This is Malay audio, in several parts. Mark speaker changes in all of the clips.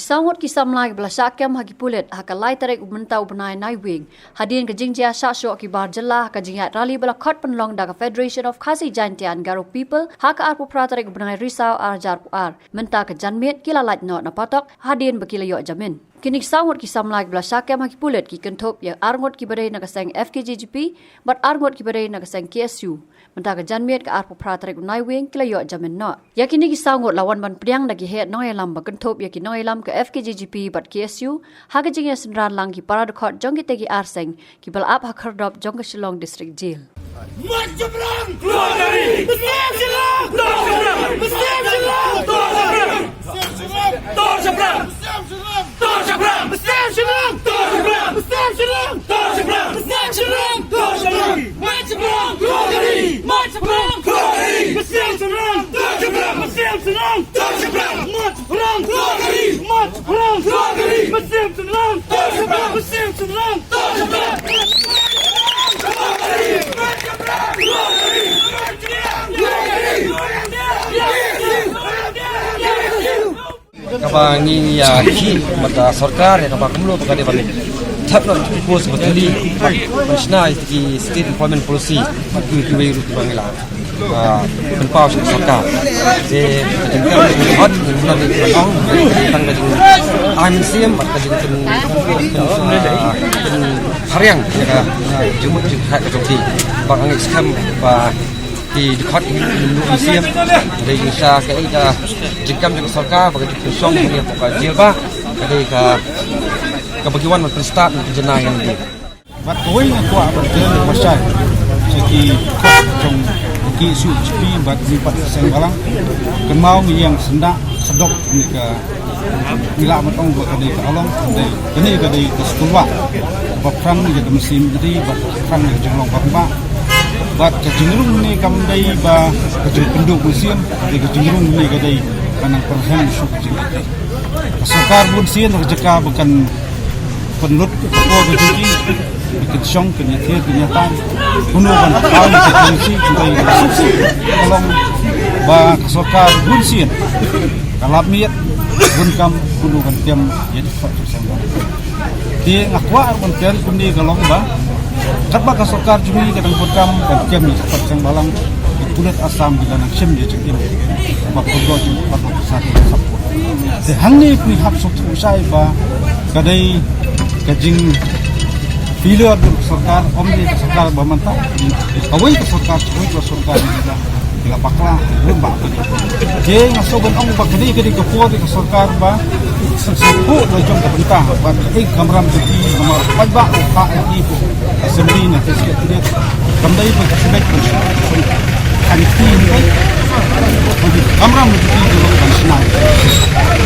Speaker 1: Kisangot kisamlai belasakem hagi pulet hakalai tarik mentau benai naiwing hadin ke jingjia syasyo kibar jelah ke jingat rally belakot penlong daga Federation of Khasi Jantian Garo People haka arpu pratarik benai risau arjar puar menta ke janmit kila lait no napatok hadin bekila yo jamin. Kini sangot kisamlai belasakem hagi pulet ki kentop ya arngot ki badai nagaseng FKJGP but arngot ki badai nagaseng KSU menta ke janmit ke arpu pratarik naiwing kila yo jamin no. Ya kini kisangot lawan ban priang nagi het noyalam bakentop ya ki noyalam ke FKJGP but KSU haga jingya senran lang ki paradokot jong ki tegi arseng ki bal ap hakardop jong ke Shillong District Jail.
Speaker 2: Macam keluar dari Muslim Shillong Muslim Shillong Tor Seberang Tor Seberang Muslim Shillong Tor Seberang Muslim Shillong Tor Seberang Muslim Shillong Tor Seberang Macam keluar dari Macam keluar dari Muslim Shillong Tor Seberang Muslim Shillong Tor Seberang Macam keluar dari Macam keluar dari Muslim Shillong Tor Seberang Muslim Shillong Tor Seberang
Speaker 3: Kapag ya hi mata sarkar ya kapag kumlo pagkali balik tapno pos batali pansna ki state employment policy pagki ki ru ki bangila penpaw sarkar je jengkar hot guna di bang tang da amsim mata jengkar hariang ya jumut jengkar ka joti bang skam ba di dekat museum dari Indonesia ke ida jengkam dengan sarkar bagi kusong punya pokok jilba dari ke bagian menstart untuk jenayah ini.
Speaker 4: Bat koi aku berjalan pasal segi jong ki su pi bat zipat sengbalang kemau yang sendak sedok ni ke bila matong buat kadai ke along kadai kadai ke sekolah bapang ni ke musim jadi bapang ni jenglong bapa bat kecenderung ni kamdai ba kecil penduk musim di kecenderung ni kadai kanang perhen su kecil sarkar pun sien rejeka bukan penlut apa begitu bikin syong kenyataan kuno ban tahu institusi sampai tolong ba sarkar pun sien kalap miat pun kam kuno kan tiam jadi faktor sama dia ngakwa konten kundi kalong ba Katba ka sarkar jumi kadang program dan kem ni cepat sang balang kulit asam di dalam kem dia cekim bab kodo jum bab satu support se hangni ni hap sok usai ba kadai kajing filur sarkar omni ka sarkar ba manta awai ka sarkar bila pakla lumba je ngasoban ong ba kadai ka po ka sarkar ba sepu do jom ka perintah ba ei kamram di nomor pajba ka ni assembly na kesket dia kamdai ba kasbek kanti ni kamram di dalam kanal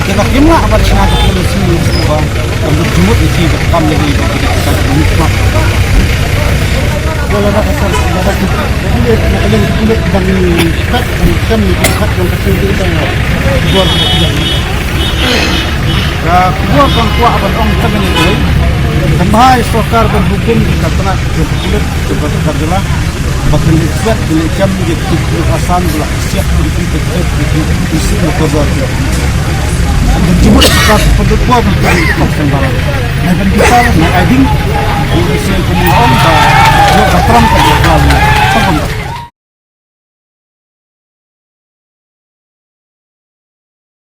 Speaker 4: kita kimla abad sana ke polisi ba kamdai jumut di kam lagi kita nikmat kalau ada asal ada kulit dan kat kan kat yang kecil itu buat ya buat kan kuat abang ong tangan itu dan bahaya sarkar dan hukum katana kulit coba terjelah bahkan lihat jam gitu asan belah siap untuk isi motor dan cuma sekat penduduk buat untuk barang nah kan kita nak ading ini saya kemudian bah yo katram ke lalu